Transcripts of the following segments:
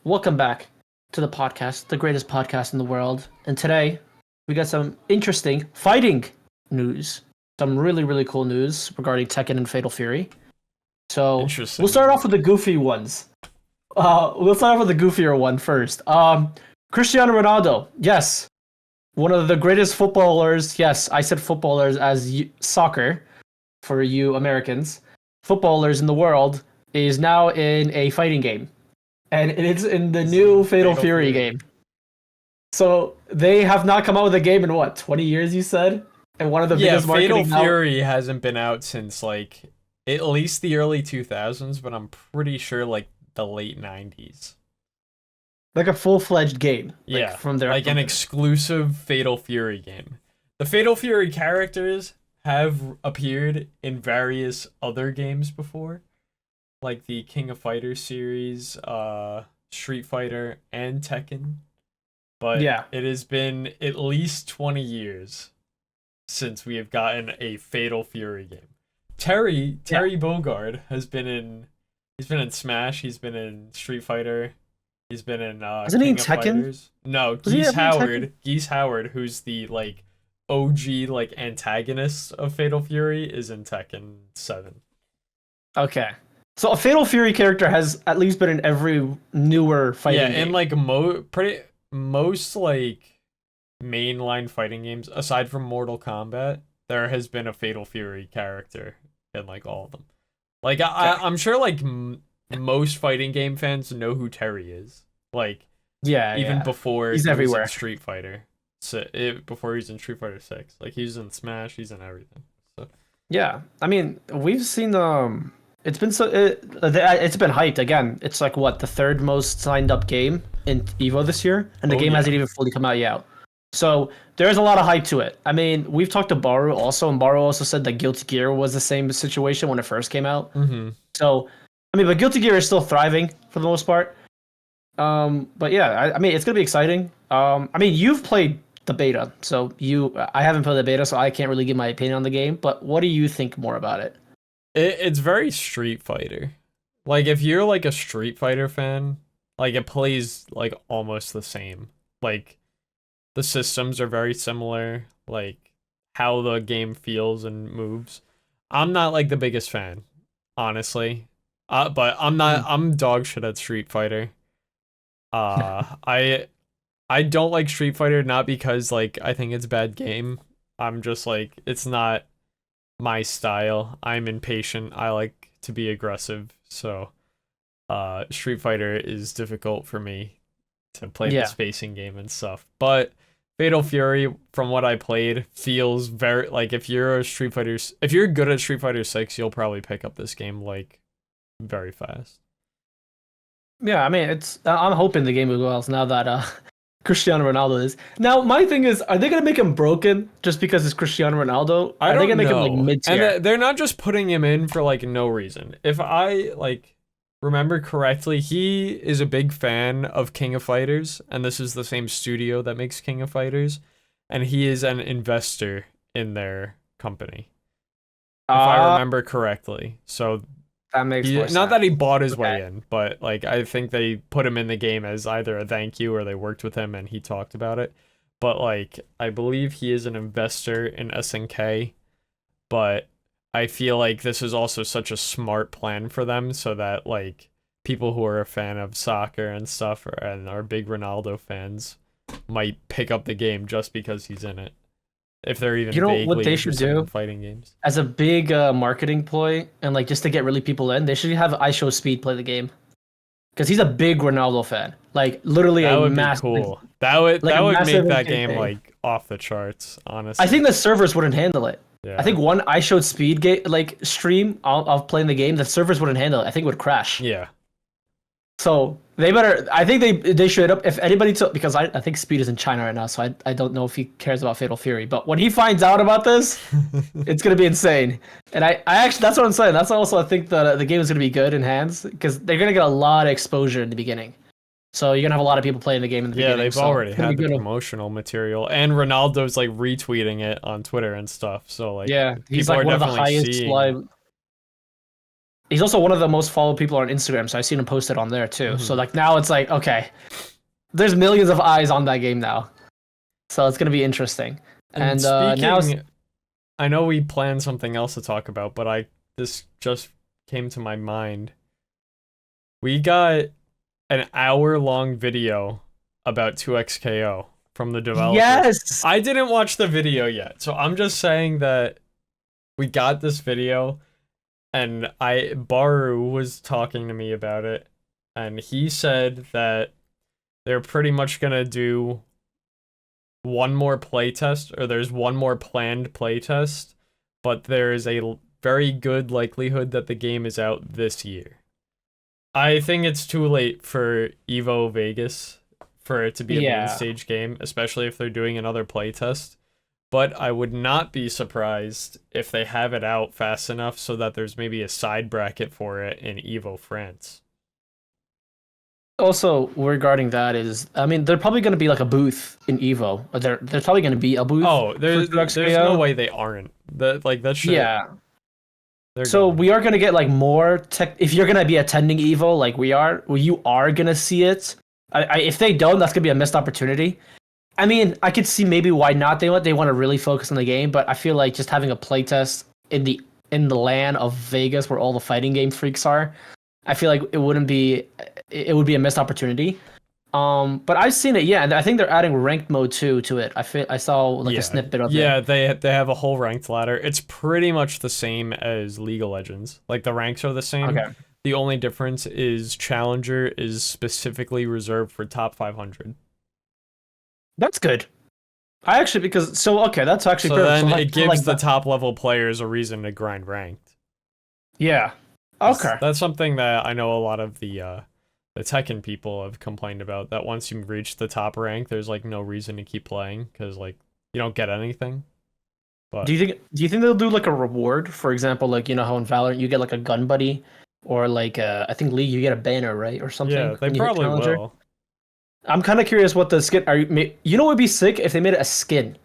welcome back to the podcast, the greatest podcast in the world. And today, we got some interesting fighting news. Some really, really cool news regarding Tekken and Fatal Fury. So, Interesting. we'll start off with the goofy ones. We'll start off with the goofier one first. Cristiano Ronaldo, yes. One of the greatest footballers. Yes, I said footballers as soccer for you Americans. Footballers in the world is now in a fighting game. And it's in the new Fatal Fury game. So they have not come out with a game in what, 20 years you said? And one of the biggest marketing Fatal Fury hasn't been out since like at least the early 2000s, but I'm pretty sure like the late 90s. Like a full-fledged game. Yeah, from their like an exclusive Fatal Fury game. The Fatal Fury characters have appeared in various other games before, like the King of Fighters series, Street Fighter, and Tekken. But it has been at least 20 years since we have gotten a Fatal Fury game. Terry Bogard has been in. He's been in Smash. He's been in Street Fighter. He's been in Isn't he in King of Tekken? Fighters. No, Geese Howard, who's the like OG like antagonist of Fatal Fury, is in Tekken 7. Okay. So a Fatal Fury character has at least been in every newer fighting game. Yeah, and like most like mainline fighting games, aside from Mortal Kombat, there has been a Fatal Fury character in like all of them. Like I'm sure like most fighting game fans know who Terry is. Like even before he's everywhere. Was in Street Fighter. Before he's in Street Fighter 6. Like he's in Smash, he's in everything. So yeah, I mean, we've seen it's been it's been hyped again. It's like what, the third most signed up game in Evo this year, and the game hasn't even fully come out yet. So there's a lot of hype to it. I mean, we've talked to Baru also, and Baru also said that Guilty Gear was the same situation when it first came out. Mm-hmm. So I mean, but Guilty Gear is still thriving for the most part. But yeah, I mean, it's gonna be exciting. I mean, you've played the beta, so I haven't played the beta, so I can't really give my opinion on the game. But what do you think more about it? It's very Street Fighter. Like if you're like a Street Fighter fan, like it plays like almost the same. Like the systems are very similar. Like how the game feels and moves. I'm not like the biggest fan, honestly. But I'm dog shit at Street Fighter. I don't like Street Fighter, not because like I think it's a bad game. I'm just like, it's not my style. I'm impatient. I like to be aggressive. So Street Fighter is difficult for me to play the spacing game and stuff. But Fatal Fury, from what I played, feels very like if you're good at Street Fighter 6, you'll probably pick up this game like very fast. Yeah, I mean, I'm hoping the game will go well now that Cristiano Ronaldo is. Now, my thing is, are they gonna make him broken just because it's Cristiano Ronaldo? I don't they gonna know. Make him like mid-tier? And they're not just putting him in for like no reason. If I like remember correctly, he is a big fan of King of Fighters, and this is the same studio that makes King of Fighters, and he is an investor in their company. If I remember correctly. So that makes more sense. Not that he bought his way in, but like I think they put him in the game as either a thank you or they worked with him and he talked about it. But like I believe he is an investor in SNK, but I feel like this is also such a smart plan for them so that like people who are a fan of soccer and stuff and are big Ronaldo fans might pick up the game just because he's in it. If they're even what they should do in fighting games as a big marketing ploy and like just to get really people in, they should have IShowSpeed play the game because he's a big Ronaldo fan. Like literally that would massive. Be cool. That would make that game like off the charts. Honestly, I think the servers wouldn't handle it. Yeah. I think one IShowSpeed stream of playing the game, the servers wouldn't handle it. I think it would crash. Yeah. So they better. I think they should up if anybody because I think Speed is in China right now, so I don't know if he cares about Fatal Fury. But when he finds out about this, it's gonna be insane. And I actually that's what I'm saying. That's also I think the game is gonna be good in hands because they're gonna get a lot of exposure in the beginning. So you're gonna have a lot of people playing the game in the beginning. Yeah, they've already had the promotional material, and Ronaldo's like retweeting it on Twitter and stuff. So like, yeah, he's like one of the highest live. he's also one of the most followed people on Instagram, so I seen him post it on there too. So like now it's like, okay, there's millions of eyes on that game now, so it's gonna be interesting. And now speaking, I know we planned something else to talk about, but this just came to my mind. We got an hour-long video about 2XKO from the developers. yes, I didn't watch the video yet, so I'm just saying that we got this video, and Baru was talking to me about it, and he said that they're pretty much gonna do one more playtest, or there's one more planned playtest, but there is a very good likelihood that the game is out this year. I think it's too late for Evo Vegas for it to be a main stage game, especially if they're doing another playtest. But I would not be surprised if they have it out fast enough so that there's maybe a side bracket for it in Evo France. Also, regarding that is, I mean, they're probably going to be like a booth in Evo. There's probably going to be a booth. Oh, there's no way they aren't. That shit. Yeah. So we are going to get like more tech. If you're going to be attending Evo, like you are going to see it. If they don't, that's going to be a missed opportunity. I mean, I could see maybe why not. They want to really focus on the game, but I feel like just having a playtest in the land of Vegas where all the fighting game freaks are, I feel like it would be a missed opportunity. But I've seen it, yeah, and I think they're adding ranked mode too to it. I saw like a snippet of it. Yeah, they have a whole ranked ladder. It's pretty much the same as League of Legends. Like the ranks are the same. Okay. The only difference is Challenger is specifically reserved for top 500. That's good. That's actually perfect. So then it gives like the top level players a reason to grind ranked. Yeah. Okay. That's something that I know a lot of the Tekken people have complained about, that once you reach the top rank, there's like no reason to keep playing because like you don't get anything. But do you think they'll do like a reward? For example, like you know how in Valorant you get like a gun buddy, or like I think League you get a banner, right, or something. Yeah, they probably will. I'm kind of curious what the skin are. You know what would be sick if they made it a skin.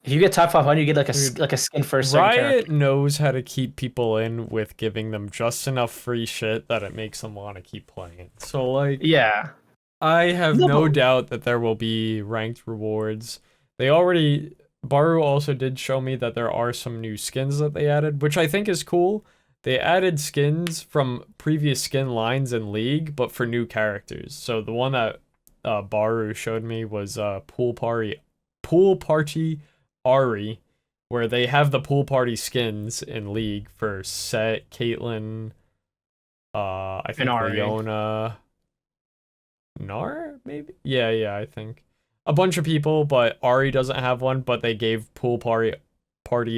If you get top 500, you get like a skin for a certain Riot character. knows how to keep people in with giving them just enough free shit that it makes them want to keep playing. So like, yeah, I have no doubt that there will be ranked rewards. Baru also did show me that there are some new skins that they added, which I think is cool. They added skins from previous skin lines in League, but for new characters. So the one that Baru showed me was Pool Party Ari, where they have the pool party skins in League for Set, Caitlyn, I think Leona, Nar, maybe? Yeah, I think. A bunch of people, but Ari doesn't have one, but they gave Pool Party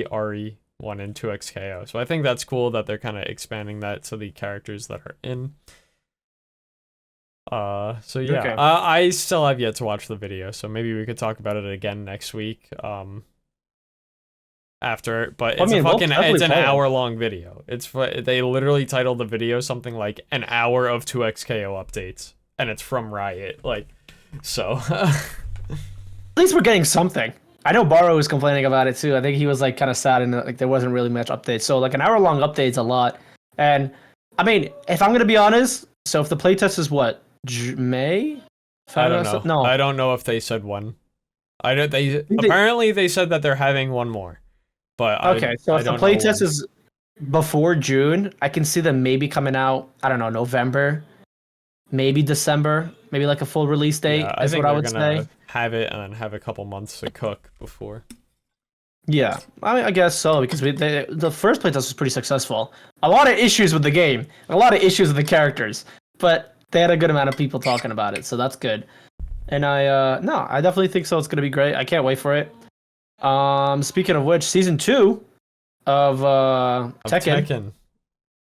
Ari one in 2XKO. So I think that's cool that they're kind of expanding that to the characters that are in. So yeah, okay. I still have yet to watch the video, so maybe we could talk about it again next week. After, but it's it's an hour-long video. They literally titled the video something like an hour of 2XKO updates, and it's from Riot. Like, so. At least we're getting something. I know Baro was complaining about it too. I think he was like kind of sad and like there wasn't really much updates. So like an hour-long update's a lot. And I mean, if I'm gonna be honest, so if the playtest is what, May? I don't know. No, I don't know if they said when. Apparently they said that they're having one more. But okay, so if the playtest is before June, I can see them maybe coming out, I don't know, November, maybe December, maybe like a full release date. Yeah, I think what I would say. Have it and then have a couple months to cook before. Yeah, I guess so, because the first playtest was pretty successful. A lot of issues with the game, a lot of issues with the characters, but they had a good amount of people talking about it, so that's good. And I definitely think so. It's gonna be great. I can't wait for it. Speaking of which, season 2 of Tekken.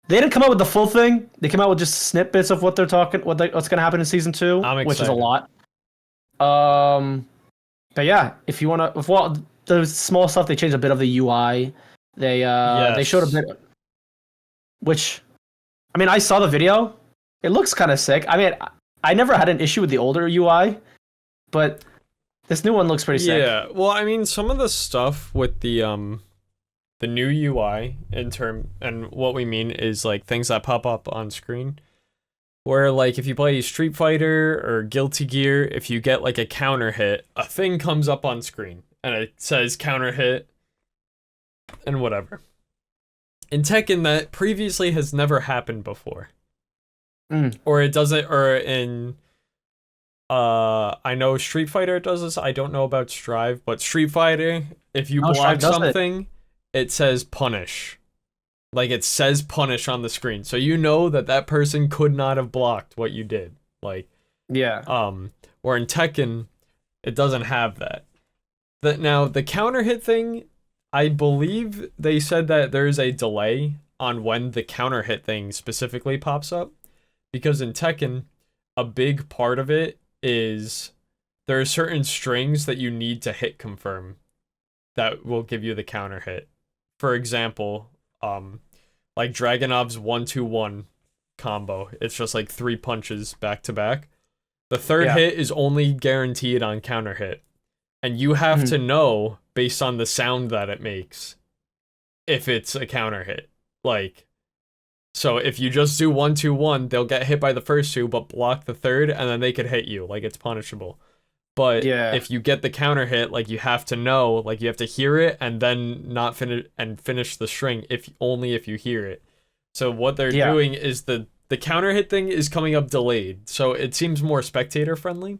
They didn't come out with the full thing. They came out with just snippets of what's gonna happen in season 2, which is a lot. But yeah, if the small stuff, they changed a bit of the UI. They showed a bit, which, I mean, I saw the video. It looks kind of sick. I mean, I never had an issue with the older UI, but this new one looks pretty sick. Yeah, well, I mean, some of the stuff with the the new UI and what we mean is like things that pop up on screen. Where like if you play Street Fighter or Guilty Gear, if you get like a counter hit, a thing comes up on screen and it says counter hit and whatever. In Tekken, that previously has never happened before. Or it doesn't, or in I know Street Fighter does this. I don't know about Strive, but Street Fighter, if you block something, it says punish. Like it says punish on the screen. So you know that that person could not have blocked what you did. Like yeah. Or in Tekken, it doesn't have that. Now the counter hit thing, I believe they said that there's a delay on when the counter hit thing specifically pops up. Because in Tekken, a big part of it is there are certain strings that you need to hit confirm that will give you the counter hit. For example, like Dragunov's 1-2-1 combo. It's just like 3 punches back to back. The third hit is only guaranteed on counter hit. And you have to know, based on the sound that it makes, if it's a counter hit. Like, so if you just do 1-2-1, they'll get hit by the first 2, but block the third, and then they could hit you. Like, it's punishable. But if you get the counter hit, like, you have to know, like, you have to hear it, and then not finish the string, only if you hear it. So what they're doing is the counter hit thing is coming up delayed. So it seems more spectator friendly,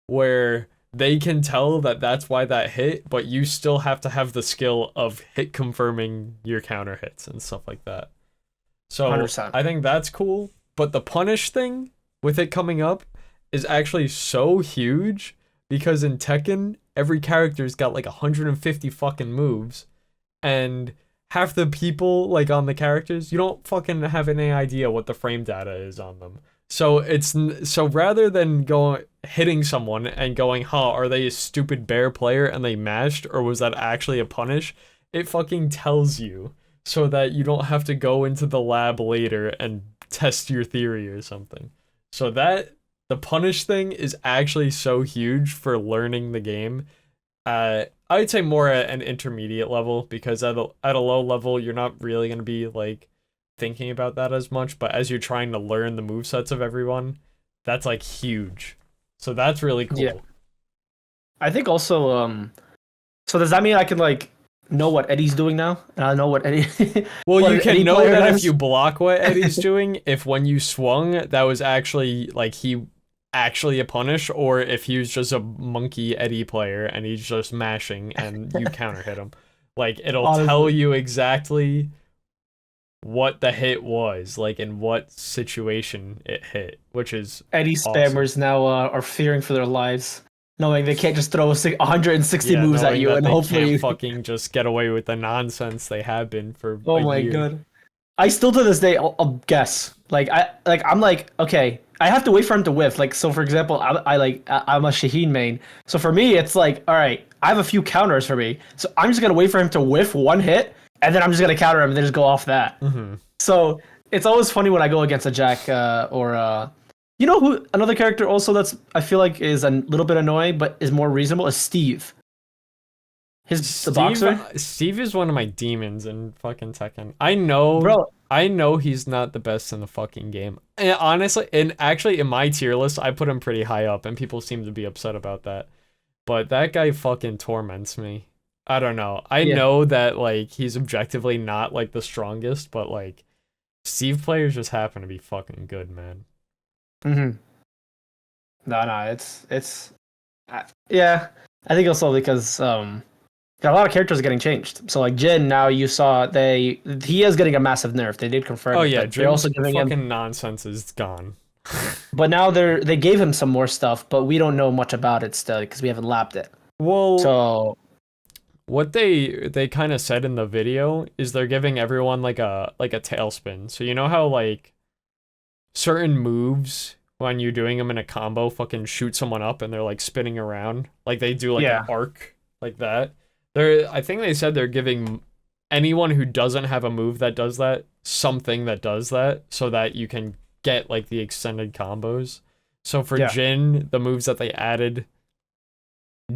where they can tell that that's why that hit, but you still have to have the skill of hit confirming your counter hits and stuff like that. So 100%. I think that's cool, but the punish thing with it coming up is actually so huge because in Tekken, every character's got like 150 fucking moves, and half the people like on the characters, you don't fucking have any idea what the frame data is on them. So rather than hitting someone and going, huh, are they a stupid bear player and they mashed, or was that actually a punish? It fucking tells you. So that you don't have to go into the lab later and test your theory or something. So that the punish thing is actually so huge for learning the game. I'd say more at an intermediate level, because at a low level you're not really going to be like thinking about that as much, but as you're trying to learn the movesets of everyone, that's like huge. So that's really cool. Yeah. I think also so does that mean I can like know what Eddie's doing now, and I know what Eddie. Well, you can know that if you block what Eddie's doing, if when you swung that was actually like he actually a punish, or if he was just a monkey Eddie player and he's just mashing and you counter hit him. Like it'll tell you exactly what the hit was, like in what situation it hit, which is Eddie spammers now are fearing for their lives, knowing they can't just throw 160 moves at you and hopefully can't fucking just get away with the nonsense they have been for a year. God. I still to this day I'll guess. I'm like, okay, I have to wait for him to whiff. Like, so for example, I'm a Shaheen main. So for me it's like, all right, I have a few counters for me. So I'm just going to wait for him to whiff one hit, and then I'm just going to counter him and then just go off that. So it's always funny when I go against a Jack or you know who another character also that's I feel like is a little bit annoying but is more reasonable is Steve. The boxer. Steve is one of my demons in fucking Tekken. I know he's not the best in the fucking game. And honestly, and actually in my tier list, I put him pretty high up, and people seem to be upset about that. But that guy fucking torments me. I don't know. I know that like he's objectively not like the strongest, but like Steve players just happen to be fucking good, man. No, it's yeah. I think also because a lot of characters are getting changed. So like Jin, now you saw he is getting a massive nerf. They did confirm. Oh yeah, they're also giving fucking nonsense is gone. But now they gave him some more stuff, but we don't know much about it still because we haven't lapped it. Well, so what they kind of said in the video is they're giving everyone like a tailspin. So you know how like certain moves when you're doing them in a combo fucking shoot someone up and they're like spinning around, like they do like an arc like that. I think they said they're giving anyone who doesn't have a move that does that something that does that, so that you can get like the extended combos. So for Jin, the moves that they added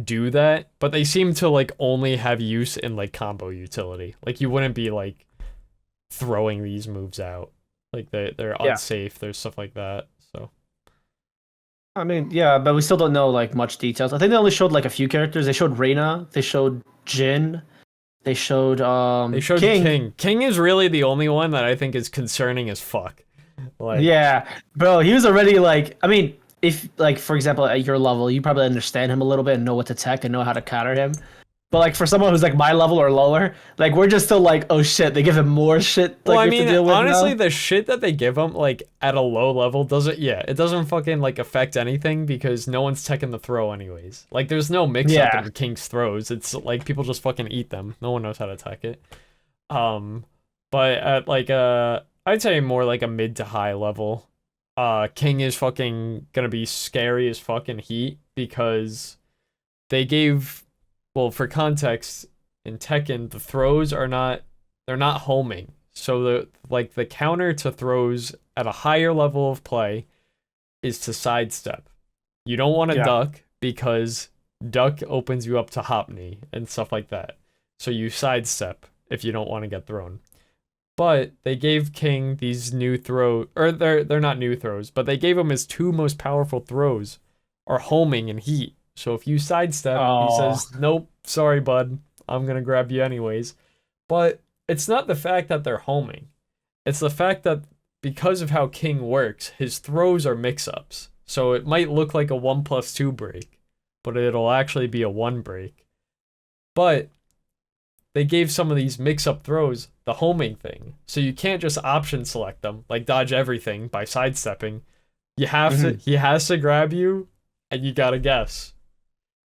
do that, but they seem to like only have use in like combo utility. Like you wouldn't be like throwing these moves out. Like they're Yeah. unsafe. There's stuff like that. So I mean, yeah, but we still don't know like much details. I think they only showed like a few characters. They showed Reina, they showed Jin, they showed King. King. King is really the only one that I think is concerning as fuck. Like Yeah, bro, he was already like, I mean, if like for example at your level, you probably understand him a little bit and know what to tech and know how to counter him. But like for someone who's like my level or lower, like we're just still like, oh shit, they give him more shit. Like, well, I we have mean, to deal with honestly, now. the shit that they give him, like, at a low level doesn't, yeah, it doesn't fucking, like, affect anything because no one's teching the throw anyways. Like, there's no mix-up Yeah, in King's throws. It's, like, people just fucking eat them. No one knows how to tech it. But at, like, I'd say more like a mid to high level, King is fucking gonna be scary as fucking heat because they gave, well, for context, in Tekken, the throws are not, they're not homing. So the counter to throws at a higher level of play is to sidestep. You don't want to yeah. duck because duck opens you up to hop knee and stuff like that. So you sidestep if you don't want to get thrown. But they gave King these new throw, or they're not new throws, but they gave him his two most powerful throws are homing and heat. So if you sidestep, he Oh, says, "Nope, sorry, bud. I'm gonna grab you anyways." But it's not the fact that they're homing. It's the fact that because of how King works, his throws are mix-ups. So it might look like a 1+2 break, but it'll actually be a 1 break. But they gave some of these mix-up throws the homing thing. So you can't just option select them, like dodge everything by sidestepping. You have to, he has to grab you, and you gotta guess.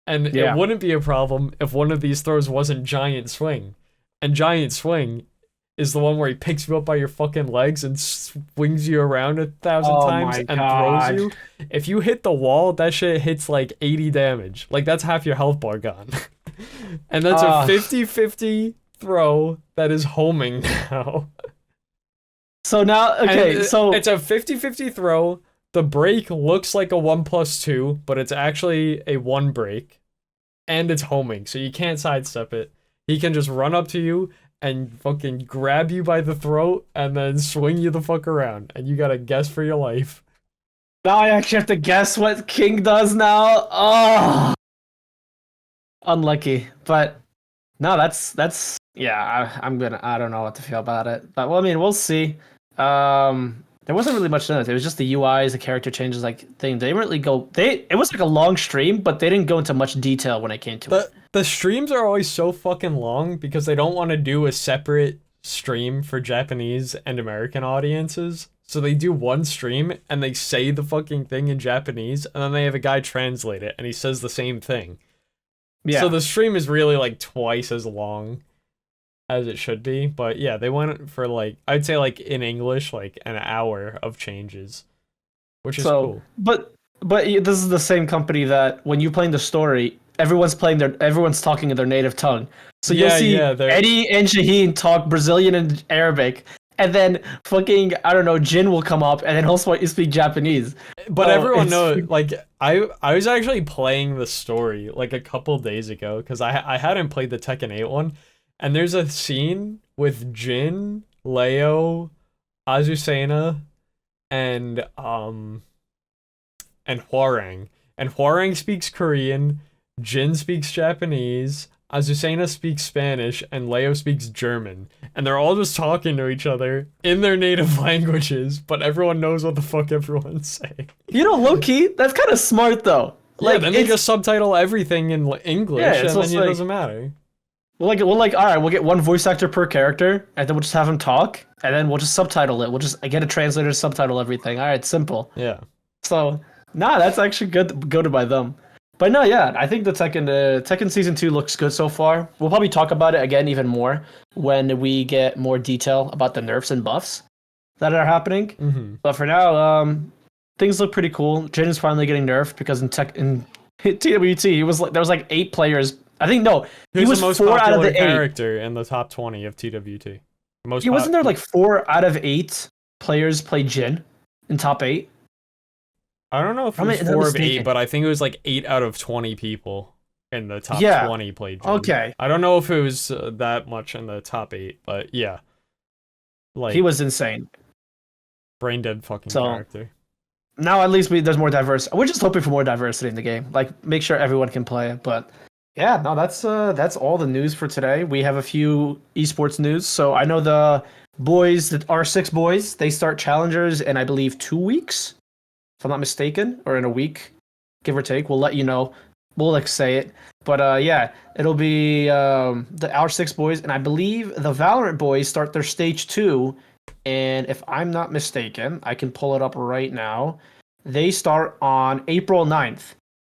And it yeah. wouldn't be a problem if one of these throws wasn't Giant Swing. And Giant Swing is the one where he picks you up by your fucking legs and swings you around 1,000 Oh times my and throws god. you. If you hit the wall, that shit hits like 80 damage. Like that's half your health bar gone. And that's a Uh, 50-50 throw that is homing now. so now, okay, And so it's a 50-50 throw. The break looks like a 1+2, but it's actually a 1 break. And it's homing, so you can't sidestep it. He can just run up to you and fucking grab you by the throat and then swing you the fuck around. And you gotta guess for your life. now I actually have to guess what King does now. Oh, unlucky. But no, that's yeah. I don't know what to feel about it. But well, I mean, we'll see. There wasn't really much in it. It was just the UIs, the character changes, like thing. They didn't really go. It was like a long stream, but they didn't go into much detail when it came to it. The streams are always so fucking long because they don't want to do a separate stream for Japanese and American audiences. So they do one stream and they say the fucking thing in Japanese and then they have a guy translate it and he says the same thing. Yeah. So the stream is really like twice as long as it should be. But yeah, they went for like, I'd say like in English, like an hour of changes, which is cool. But this is the same company that when you're playing the story, everyone's talking in their native tongue. So you'll see Eddie and Shaheen talk Brazilian and Arabic, and then fucking I don't know, Jin will come up and then he'll speak Japanese. But everyone knows, like I was actually playing the story like a couple days ago because I hadn't played the Tekken 8 one, and there's a scene with Jin, Leo, Azucena, and Hwoarang. And Hwoarang speaks Korean, Jin speaks Japanese, Azucena speaks Spanish, and Leo speaks German. And they're all just talking to each other in their native languages, but everyone knows what the fuck everyone's saying. You know, low key, that's kind of smart though. Like, yeah, then they just subtitle everything in English, and then it doesn't matter. All right, we'll get one voice actor per character, and then we'll just have him talk, and then we'll just subtitle it. We'll just get a translator to subtitle everything. All right, simple. Yeah. So, that's actually good by them. But no, yeah, I think the Tekken Season 2 looks good so far. We'll probably talk about it again even more when we get more detail about the nerfs and buffs that are happening. Mm-hmm. But for now, things look pretty cool. Jin's finally getting nerfed because in TWT, there was like 8 players. I think no, he was the most 4 out of the 8 character in the top 20 of TWT. Wasn't there like 4 out of 8 players play Jin in top 8? I don't know if it was 4 of 8, but I think it was like 8 out of 20 people. in the top Yeah. 20 played German. Okay. I don't know if it was that much in the top 8, but yeah. Like, He was insane. brain dead fucking So character. now at least there's more diverse. We're just hoping for more diversity in the game. Like make sure everyone can play it. But yeah, no, that's all the news for today. We have a few esports news. So I know the boys, the R6 boys, they start challengers in I believe 2 weeks, if I'm not mistaken, or in a week, give or take. We'll let you know. We'll like say it. But yeah, it'll be the R6 boys, and I believe the Valorant boys start their stage 2. And if I'm not mistaken, I can pull it up right now. They start on April 9th.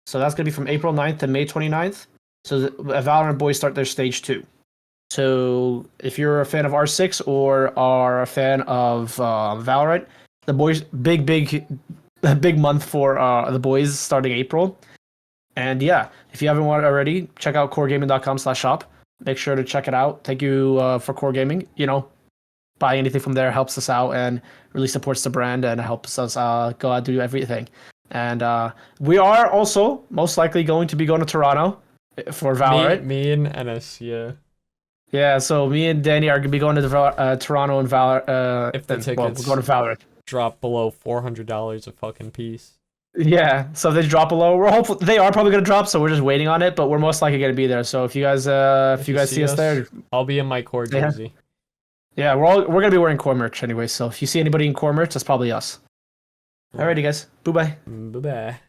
So that's going to be from April 9th to May 29th. So the Valorant boys start their stage 2. So if you're a fan of R6 or are a fan of Valorant, the boys, big month for the boys starting April. And yeah, if you haven't won already, check out QORgaming.com/shop. Make sure to check it out. Thank you for QOR Gaming. You know, buy anything from there helps us out and really supports the brand and helps us go out and do everything. And we are also most likely going to be going to Toronto for Valorant. Me and Ennis, yeah. Yeah, so me and Danny are going to be going to Toronto and Valorant. If the tickets we're going to Valorant. drop below $400 a fucking piece. Yeah, so if they drop below, we're hopeful they are probably gonna drop, so we're just waiting on it. But we're most likely gonna be there. So if you guys see us there, I'll be in my core jersey. Yeah, we're gonna be wearing core merch anyway. So if you see anybody in core merch, that's probably us. Alrighty, guys. Bye bye. Bye bye.